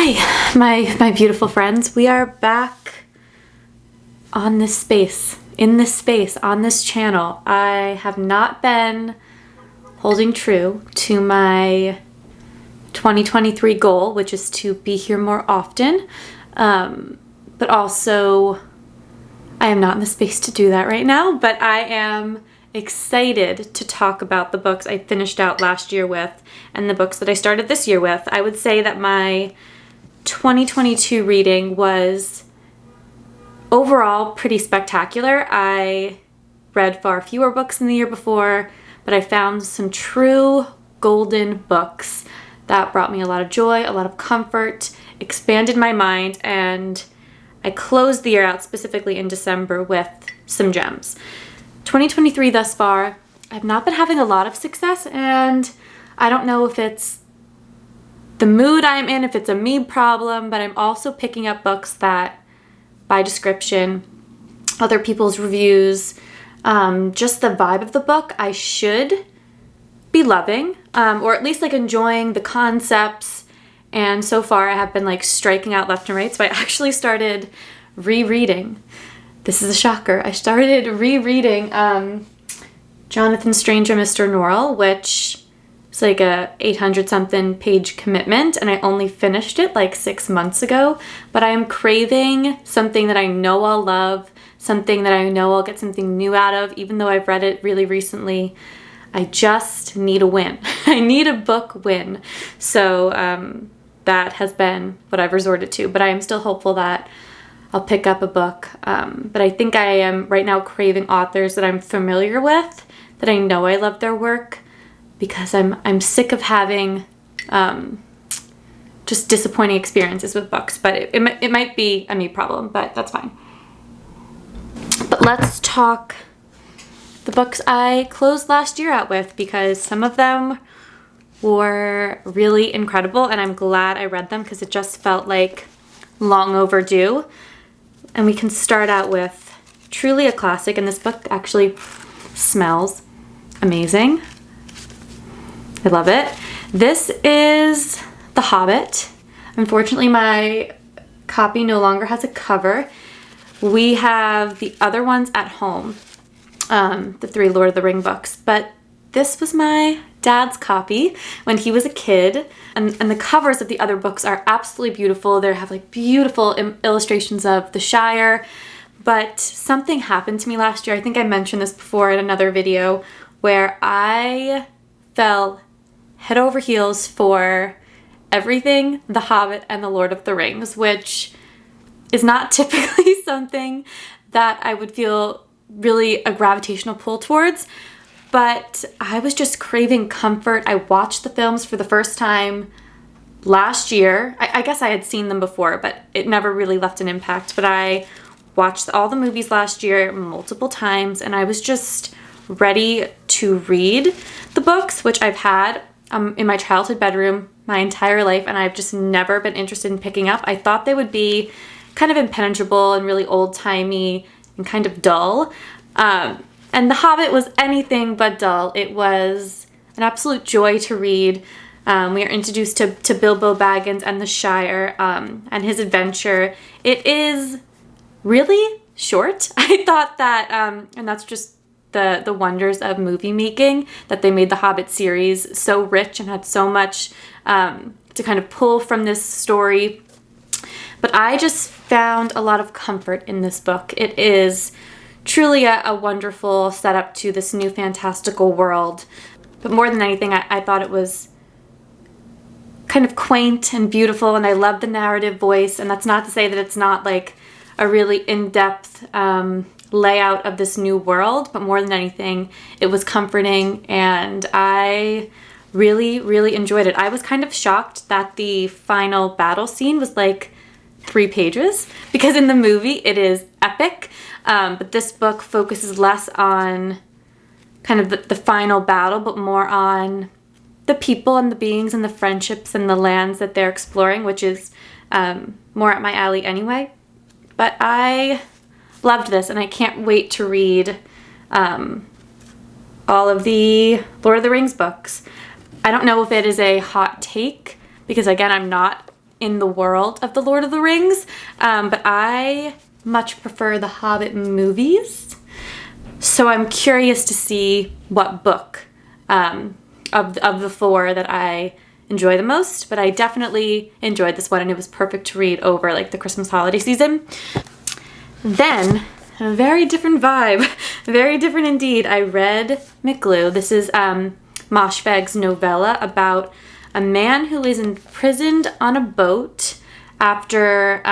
Hi, my beautiful friends. We are back on this space, in this space, on this channel. I have not been holding true to my 2023 goal, which is to be here more often. But also, I am not in the space to do that right now, but I am excited to talk about the books I finished out last year with and the books that I started this year with. I would say that my 2022 reading was overall pretty spectacular. I read far fewer books than the year before, but I found some true golden books that brought me a lot of joy, a lot of comfort, expanded my mind, and I closed the year out specifically in December with some gems. 2023 thus far, I've not been having a lot of success, and I don't know if it's the mood I'm in, if it's a me problem, but I'm also picking up books that, by description, other people's reviews, just the vibe of the book, I should be loving, or at least like enjoying the concepts. And so far I have been like striking out left and right. So I actually started rereading. This is a shocker. I started rereading Jonathan Strange and Mr. Norrell, which is like a 800 something page commitment, and I only finished it like 6 months ago. But I am craving something that I know I'll love, something that I know I'll get something new out of, even though I've read it really recently. I just need a win. I need a book win. So that has been what I've resorted to, but I am still hopeful that I'll pick up a book. But I think I am right now craving authors that I'm familiar with, that I know I love their work, because I'm sick of having just disappointing experiences with books. But it might be a me problem, but that's fine. But let's talk the books I closed last year out with, because some of them were really incredible, and I'm glad I read them because it just felt like long overdue. And we can start out with truly a classic, and this book actually smells amazing. I love it. This is The Hobbit. Unfortunately, my copy no longer has a cover. We have the other ones at home, the 3 Lord of the Ring books, but this was my dad's copy when he was a kid, and the covers of the other books are absolutely beautiful. They have like beautiful illustrations of the Shire, but something happened to me last year. I think I mentioned this before in another video, where I fell head over heels for everything The Hobbit and The Lord of the Rings, which is not typically something that I would feel really a gravitational pull towards. But I was just craving comfort. I watched the films for the first time last year. I guess I had seen them before, but it never really left an impact. But I watched all the movies last year multiple times, and I was just ready to read the books, which I've had in my childhood bedroom my entire life, and I've just never been interested in picking up. I thought they would be kind of impenetrable and really old-timey and kind of dull. And The Hobbit was anything but dull. It was an absolute joy to read. We are introduced to Bilbo Baggins and the Shire and his adventure. It is really short. I thought that, and that's just the wonders of movie making, that they made the Hobbit series so rich and had so much to kind of pull from this story. But I just found a lot of comfort in this book. It is truly a wonderful setup to this new fantastical world. But more than anything, I thought it was kind of quaint and beautiful, and I love the narrative voice. And that's not to say that it's not like a really in-depth layout of this new world, but more than anything, it was comforting, and I really, really enjoyed it. I was kind of shocked that the final battle scene was like 3 pages, because in the movie it is epic, but this book focuses less on kind of the final battle, but more on the people and the beings and the friendships and the lands that they're exploring, which is more at my alley anyway. But I loved this, and I can't wait to read all of the Lord of the Rings books. I don't know if it is a hot take, because again, I'm not in the world of The Lord of the Rings, but I much prefer the Hobbit movies. So I'm curious to see what book of the four that I enjoy the most, but I definitely enjoyed this one, and it was perfect to read over like the Christmas holiday season. Then, a very different vibe, very different indeed. I read McGlue. This is Moshfegh's novella about a man who is imprisoned on a boat after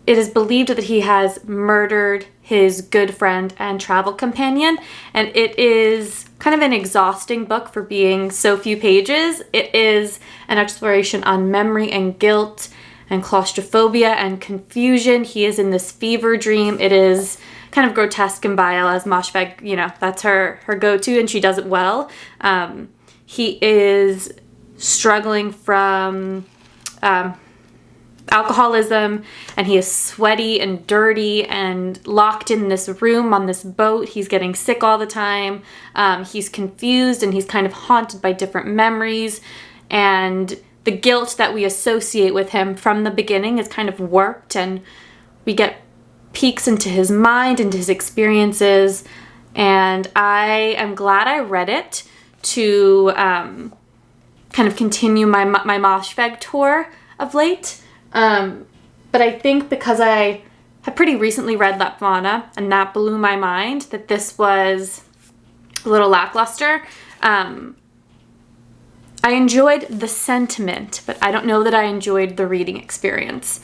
it is believed that he has murdered his good friend and travel companion, and it is kind of an exhausting book for being so few pages. It is an exploration on memory and guilt and claustrophobia and confusion. He is in this fever dream. It is kind of grotesque and vile, as Moshfegh, you know, that's her go-to, and she does it well. He is struggling from alcoholism, and he is sweaty and dirty and locked in this room on this boat. He's getting sick all the time. He's confused, and he's kind of haunted by different memories, and the guilt that we associate with him from the beginning is kind of warped, and we get peeks into his mind, into his experiences, and I am glad I read it to kind of continue my Moshfegh tour of late. But I think because I had pretty recently read Lapvana, and that blew my mind, that this was a little lackluster. I enjoyed the sentiment, but I don't know that I enjoyed the reading experience.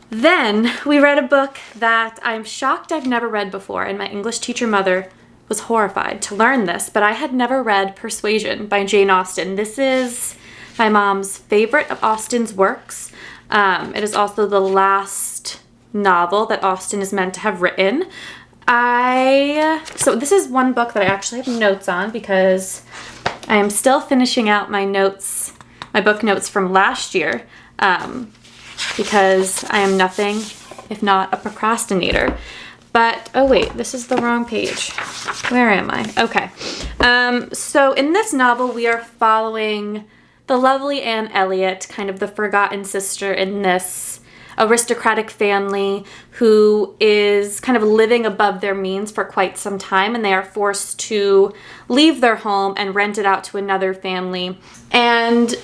Then we read a book that I'm shocked I've never read before, and my English teacher mother was horrified to learn this, but I had never read Persuasion by Jane Austen. This is my mom's favorite of Austen's works. It is also the last novel that Austen is meant to have written. So this is one book that I actually have notes on because I am still finishing out my notes, my book notes from last year, because I am nothing if not a procrastinator. But, oh wait, this is the wrong page. Where am I? Okay. So in this novel, we are following the lovely Anne Elliot, kind of the forgotten sister in this aristocratic family who is kind of living above their means for quite some time, and they are forced to leave their home and rent it out to another family. And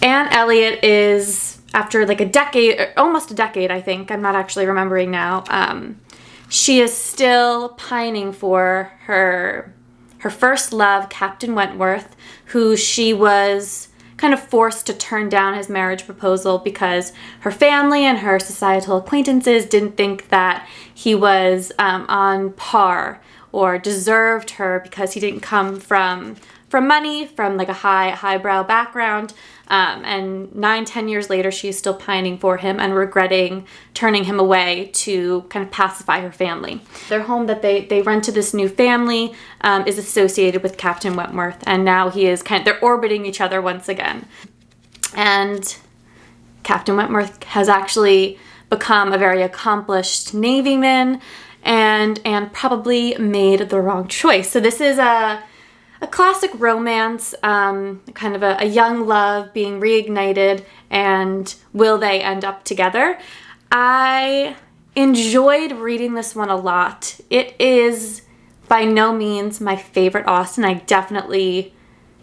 Anne Elliot is, after like a decade, almost a decade, I think, I'm not actually remembering now, she is still pining for her first love, Captain Wentworth, who she was kind of forced to turn down his marriage proposal because her family and her societal acquaintances didn't think that he was on par or deserved her because he didn't come from money, from like a highbrow background. And 9-10 years later, she's still pining for him and regretting turning him away to kind of pacify her family. Their home that they rent to this new family is associated with Captain Wentworth, and now he is they're orbiting each other once again. And Captain Wentworth has actually become a very accomplished Navyman and probably made the wrong choice. So this is a classic romance, kind of a young love being reignited, and will they end up together? I enjoyed reading this one a lot. It is by no means my favorite Austen. I definitely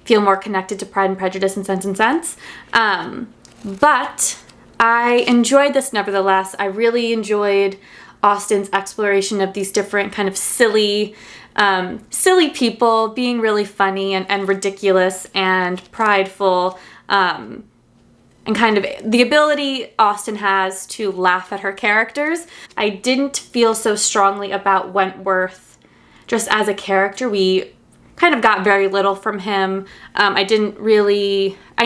feel more connected to Pride and Prejudice and Sense and Sense. But I enjoyed this nevertheless. I really enjoyed Austen's exploration of these different kind of silly people being really funny and ridiculous and prideful, and kind of the ability Austen has to laugh at her characters. I didn't feel so strongly about Wentworth just as a character. We kind of got very little from him. I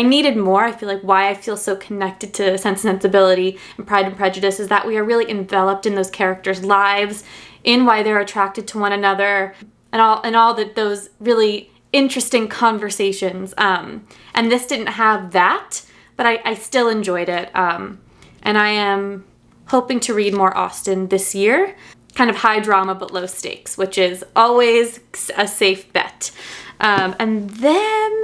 needed more. I feel like why I feel so connected to Sense and Sensibility and Pride and Prejudice is that we are really enveloped in those characters' lives, in why they're attracted to one another, and all those really interesting conversations. And this didn't have that, but I still enjoyed it. And I am hoping to read more Austen this year. Kind of high drama but low stakes, which is always a safe bet. And then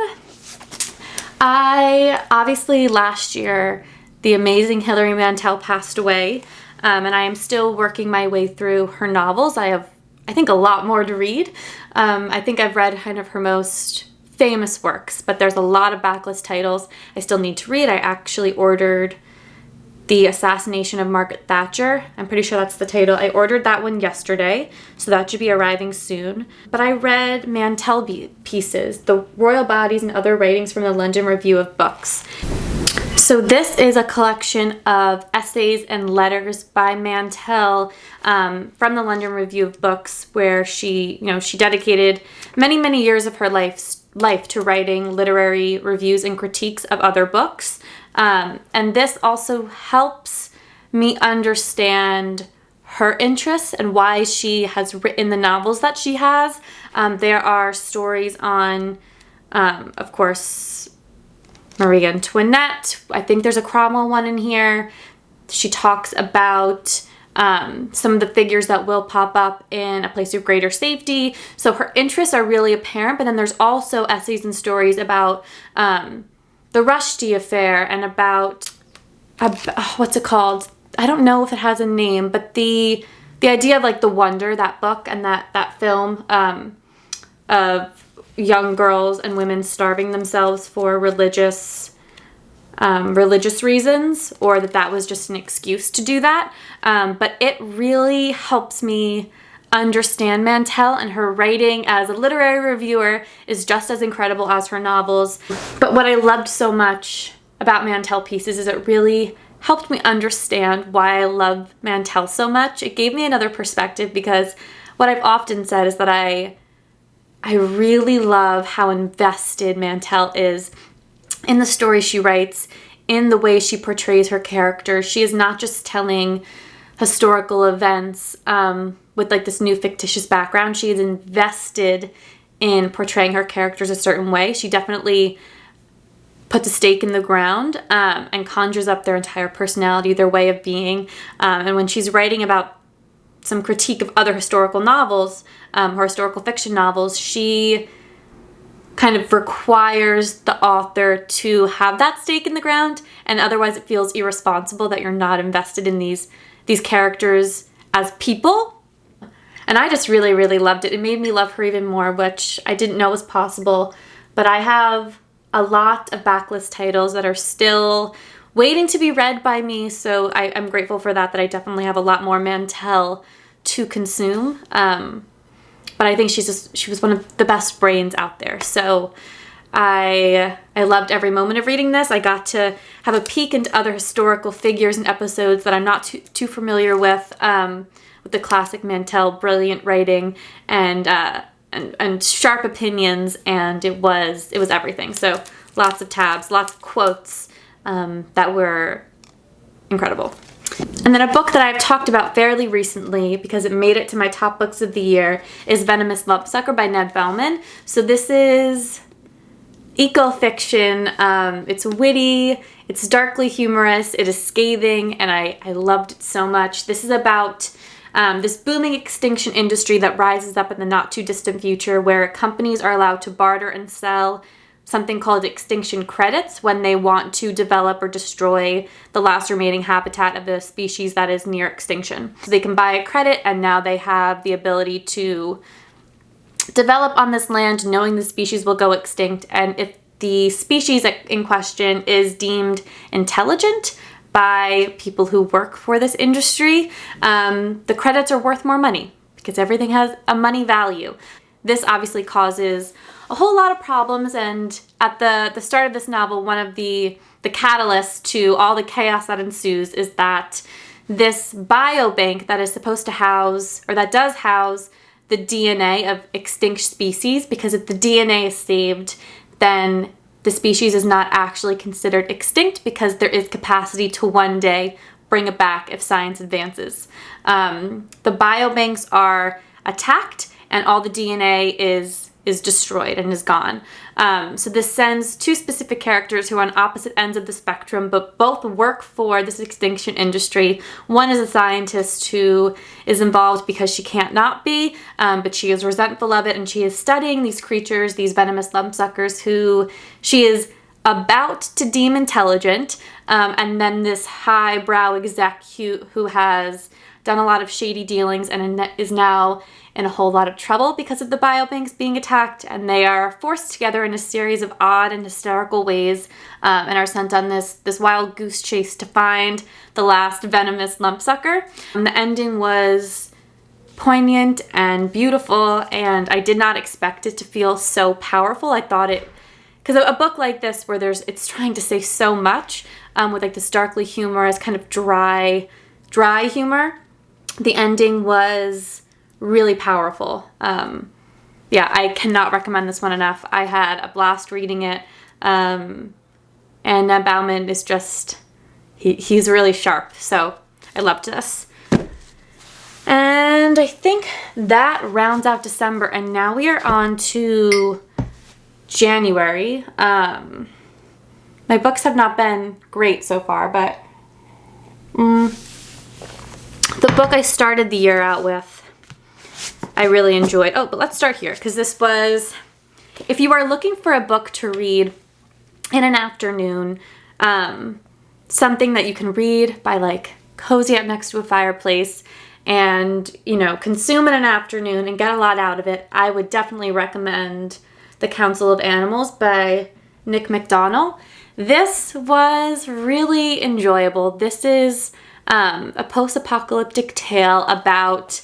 Obviously last year, the amazing Hilary Mantel passed away, and I am still working my way through her novels. I think, a lot more to read. I think I've read kind of her most famous works, but there's a lot of backlist titles I still need to read. I actually ordered The Assassination of Margaret Thatcher. I'm pretty sure that's the title. I ordered that one yesterday, so that should be arriving soon. But I read Mantel pieces, The Royal Bodies and Other Writings from the London Review of Books. So this is a collection of essays and letters by Mantel from the London Review of Books, where she dedicated many, many years of her life to writing literary reviews and critiques of other books. And this also helps me understand her interests and why she has written the novels that she has. There are stories on, of course, Marie Antoinette. I think there's a Cromwell one in here. She talks about some of the figures that will pop up in A Place of Greater Safety. So her interests are really apparent, but then there's also essays and stories about the Rushdie affair and about what's it called? I don't know if it has a name, but the idea of like The Wonder, that book and that film of young girls and women starving themselves for religious reasons, or that was just an excuse to do that. But it really helps me understand Mantel, and her writing as a literary reviewer is just as incredible as her novels. But what I loved so much about Mantel pieces is it really helped me understand why I love Mantel so much. It gave me another perspective, because what I've often said is that I really love how invested Mantel is in the story she writes, in the way she portrays her characters. She is not just telling historical events with like this new fictitious background. She is invested in portraying her characters a certain way. She definitely puts a stake in the ground and conjures up their entire personality, their way of being. And when she's writing about some critique of other historical novels, or historical fiction novels, she kind of requires the author to have that stake in the ground, and otherwise it feels irresponsible that you're not invested in these characters as people. And I just really, really loved it. It made me love her even more, which I didn't know was possible. But I have a lot of backlist titles that are still waiting to be read by me, so I'm grateful for that I definitely have a lot more Mantel to consume. But I think she was one of the best brains out there. So I loved every moment of reading this. I got to have a peek into other historical figures and episodes that I'm not too familiar with the classic Mantel, brilliant writing and sharp opinions, and it was everything. So lots of tabs, lots of quotes that were incredible. And then a book that I've talked about fairly recently, because it made it to my top books of the year, is Venomous Lumpsucker by Ned Beauman. So this is eco-fiction. It's witty, it's darkly humorous, it is scathing, and I loved it so much. This is about this booming extinction industry that rises up in the not too distant future, where companies are allowed to barter and sell something called extinction credits when they want to develop or destroy the last remaining habitat of the species that is near extinction. So they can buy a credit, and now they have the ability to develop on this land knowing the species will go extinct, and if the species in question is deemed intelligent by people who work for this industry, the credits are worth more money because everything has a money value. This obviously causes a whole lot of problems, and at the start of this novel, one of the catalysts to all the chaos that ensues is that this biobank that is supposed to house, or that does house, the DNA of extinct species, because if the DNA is saved, then the species is not actually considered extinct, because there is capacity to one day bring it back if science advances. The biobanks are attacked, and all the DNA is destroyed and is gone. So this sends two specific characters who are on opposite ends of the spectrum, but both work for this extinction industry. One is a scientist who is involved because she can't not be, but she is resentful of it, and she is studying these creatures, these venomous lumpsuckers, who she is about to deem intelligent, and then this highbrow exec who has done a lot of shady dealings and is now in a whole lot of trouble because of the biobanks being attacked, and they are forced together in a series of odd and hysterical ways, and are sent on this wild goose chase to find the last venomous lumpsucker. And the ending was poignant and beautiful, and I did not expect it to feel so powerful. I thought it, because a book like this where it's trying to say so much, with like this darkly humorous kind of dry humor, the ending was really powerful. Yeah, I cannot recommend this one enough. I had a blast reading it, and Beauman is just, he's really sharp, so I loved this. And I think that rounds out December, and now we are on to January. My books have not been great so far, but the book I started the year out with, I really enjoyed. Oh, but let's start here, because this was, if you are looking for a book to read in an afternoon, something that you can read by like cozy up next to a fireplace and, you know, consume in an afternoon and get a lot out of it, I would definitely recommend The Council of Animals by McDonell. This was really enjoyable. This is a post-apocalyptic tale about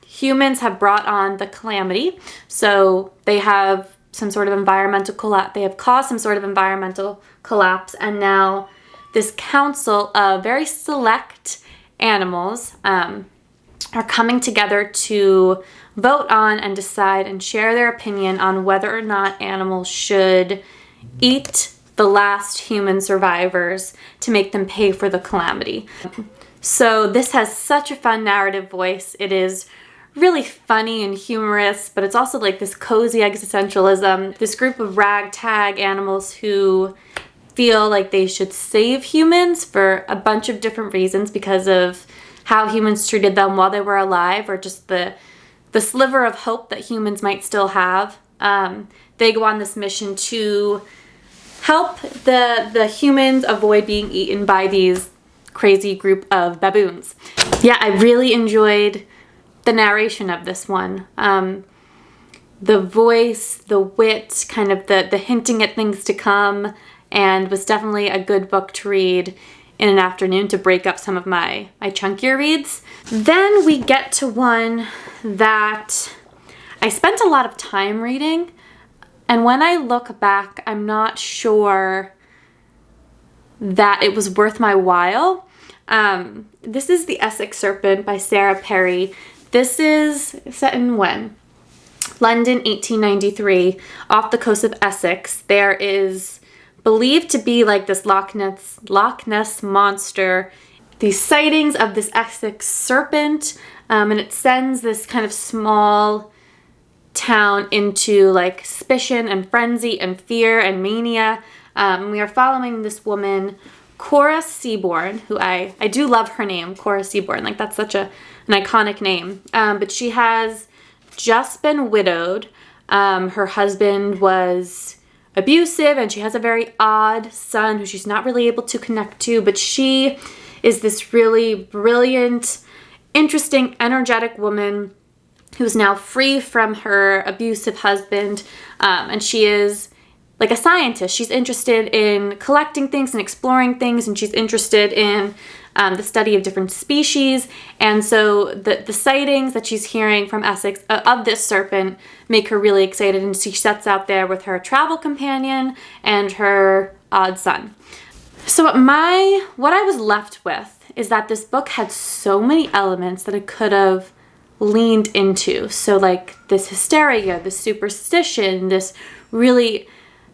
humans have brought on the calamity. So they have some sort of environmental collapse. They have caused some sort of environmental collapse, and now this council of very select animals are coming together to vote on and decide and share their opinion on whether or not animals should eat the last human survivors to make them pay for the calamity. So this has such a fun narrative voice. It is really funny and humorous, but it's also like this cozy existentialism. This group of ragtag animals who feel like they should save humans for a bunch of different reasons because of how humans treated them while they were alive, or just the sliver of hope that humans might still have. They go on this mission to help the humans avoid being eaten by these crazy group of baboons. Yeah, I really enjoyed the narration of this one. The voice, the wit, kind of the hinting at things to come, and was definitely a good book to read in an afternoon to break up some of my chunkier reads. Then we get to one that I spent a lot of time reading, and when I look back, I'm not sure that it was worth my while. This is The Essex Serpent by Sarah Perry. This is set in when? London, 1893, off the coast of Essex. There is believed to be like this Loch Ness monster. These sightings of this Essex Serpent, and it sends this kind of small town into like suspicion and frenzy and fear and mania. We are following this woman, Cora Seaborn, who I do love her name, Cora Seaborn. Like, that's such an iconic name. But she has just been widowed. Her husband was abusive, and she has a very odd son who she's not really able to connect to, but she is this really brilliant, interesting, energetic woman who's now free from her abusive husband, and she is like a scientist. She's interested in collecting things and exploring things, and she's interested in the study of different species. And so the sightings that she's hearing from Essex of this serpent make her really excited, and she sets out there with her travel companion and her odd son. So what I was left with is that this book had so many elements that it could have leaned into. So like this hysteria, this superstition, this really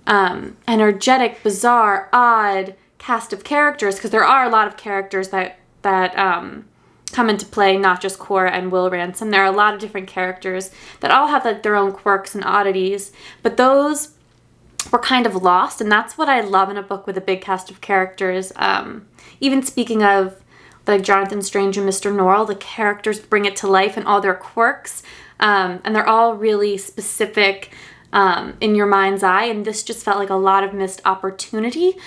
energetic, bizarre, odd cast of characters, because there are a lot of characters that come into play, not just Cora and Will Ransom. There are a lot of different characters that all have like their own quirks and oddities, but those were kind of lost, and that's what I love in a book with a big cast of characters. Even speaking of like Jonathan Strange and Mr. Norrell, the characters bring it to life and all their quirks, and they're all really specific in your mind's eye, and this just felt like a lot of missed opportunity.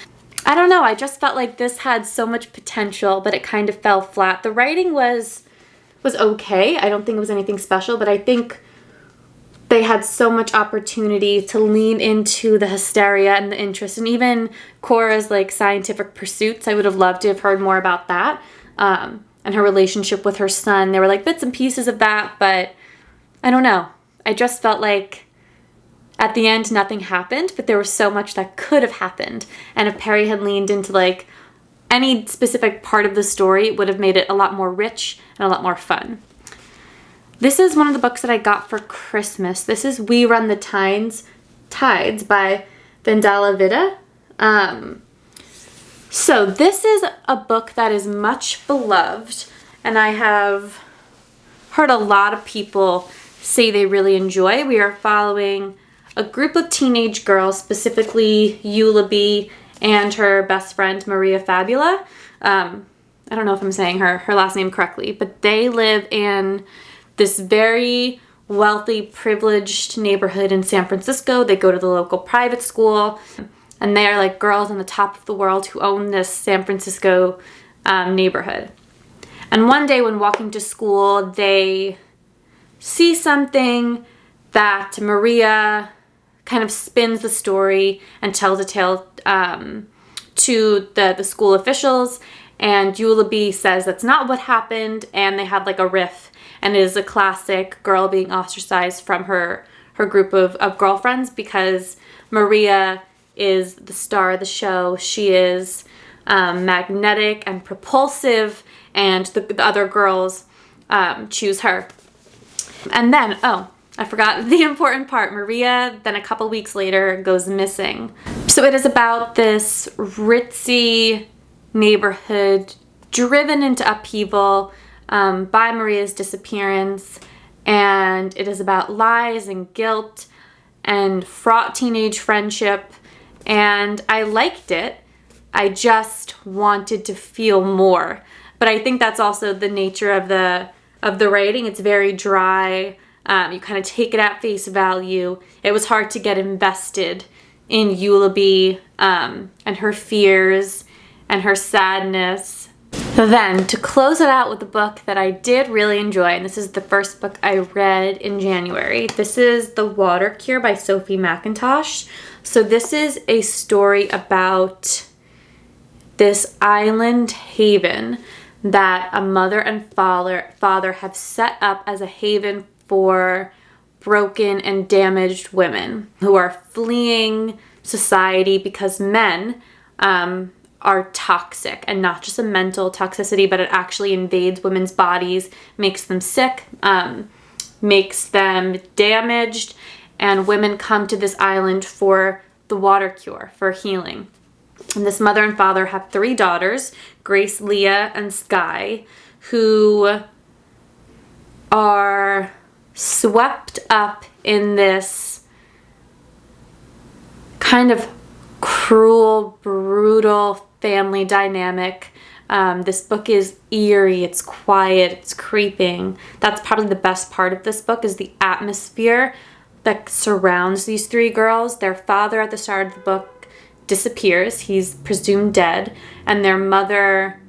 I don't know, I just felt like this had so much potential, but it kind of fell flat. The writing was okay. I don't think it was anything special, but I think they had so much opportunity to lean into the hysteria and the interest, and even Cora's like scientific pursuits. I would have loved to have heard more about that, and her relationship with her son. There were like bits and pieces of that, but I don't know. I just felt like at the end nothing happened, but there was so much that could have happened. And if Perry had leaned into like any specific part of the story, it would have made it a lot more rich and a lot more fun. This is one of the books that I got for Christmas. This is We Run the Tides by Vendela Vida. So this is a book that is much beloved, and I have heard a lot of people say they really enjoy. We are following a group of teenage girls, specifically Eulaby and her best friend Maria Fabula. I don't know if I'm saying her last name correctly, but they live in this very wealthy, privileged neighborhood in San Francisco. They go to the local private school, and they are like girls on the top of the world who own this San Francisco neighborhood. And one day when walking to school, they see something that Maria kind of spins the story and tells a tale to the school officials, and Eulaby says that's not what happened, and they have like a riff, and it is a classic girl being ostracized from her group of girlfriends because Maria is the star of the show. She is magnetic and propulsive, and the other girls choose her. And then, oh, I forgot the important part. Maria, then a couple weeks later, goes missing. So it is about this ritzy neighborhood driven into upheaval by Maria's disappearance, and it is about lies and guilt and fraught teenage friendship, and I liked it. I just wanted to feel more. But I think that's also the nature of the writing. It's very dry. You kind of take it at face value. It was hard to get invested in Eulaby and her fears and her sadness. So then, to close it out with a book that I did really enjoy, and this is the first book I read in January. This is The Water Cure by Sophie Mackintosh. So this is a story about this island haven that a mother and father have set up as a haven for broken and damaged women who are fleeing society because men are toxic, and not just a mental toxicity, but it actually invades women's bodies, makes them sick, makes them damaged, and women come to this island for the water cure, for healing. And this mother and father have 3 daughters, Grace, Leah, and Sky, who are swept up in this kind of cruel, brutal family dynamic. This book is eerie, it's quiet, it's creeping. That's probably the best part of this book, is the atmosphere that surrounds these 3 girls. Their father at the start of the book disappears. He's presumed dead, and their mother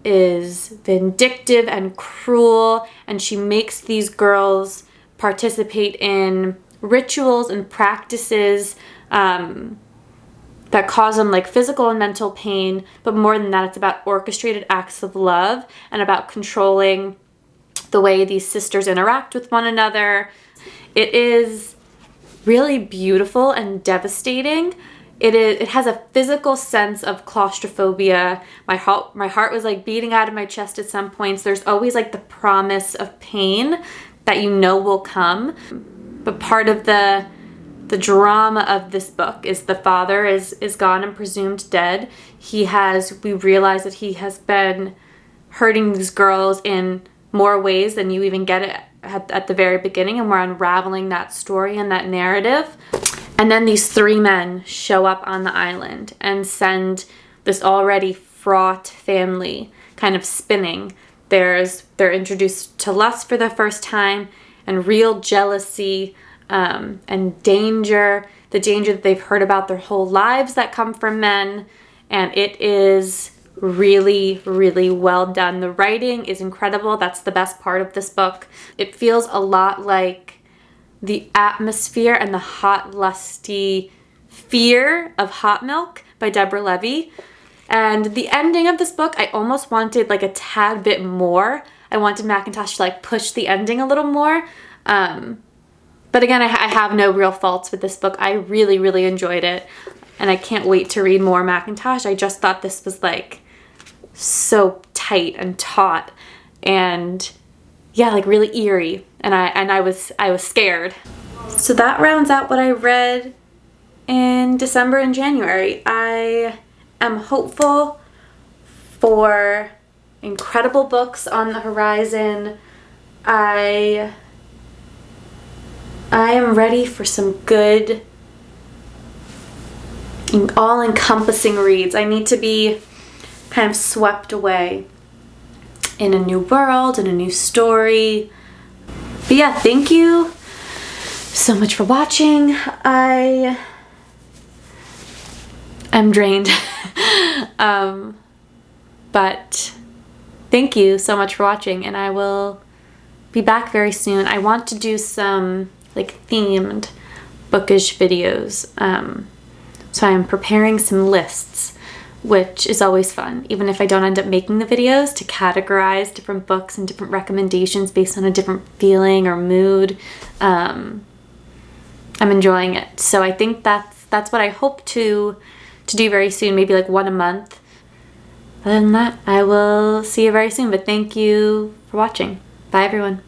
is vindictive and cruel, and she makes these girls participate in rituals and practices that cause them like physical and mental pain. But more than that, it's about orchestrated acts of love and about controlling the way these sisters interact with one another. It is really beautiful and devastating. It has a physical sense of claustrophobia. My heart was like beating out of my chest at some points. There's always like the promise of pain that you know will come. But part of the drama of this book is the father is gone and presumed dead. We realize that he has been hurting these girls in more ways than you even get it at the very beginning, and we're unraveling that story and that narrative. And then these 3 men show up on the island and send this already fraught family kind of spinning. They're introduced to lust for the first time, and real jealousy, and danger, the danger that they've heard about their whole lives that come from men. And it is really, really well done. The writing is incredible. That's the best part of this book. It feels a lot like the atmosphere and the hot, lusty fear of Hot Milk by Deborah Levy. And the ending of this book, I almost wanted like a tad bit more. I wanted Mackintosh to like push the ending a little more. But again, I have no real faults with this book. I really, really enjoyed it. And I can't wait to read more Mackintosh. I just thought this was like so tight and taut and yeah, like really eerie. And I was scared. So that rounds out what I read in December and January. I am hopeful for incredible books on the horizon. I am ready for some good, all-encompassing reads. I need to be kind of swept away in a new world, in a new story. But yeah, thank you so much for watching. I am drained. But thank you so much for watching, and I will be back very soon. I want to do some like themed bookish videos. So I'm preparing some lists, which is always fun, even if I don't end up making the videos, to categorize different books and different recommendations based on a different feeling or mood. I'm enjoying it. So I think that's what I hope to do very soon, maybe like one a month. Other than that, I will see you very soon, but thank you for watching. Bye everyone.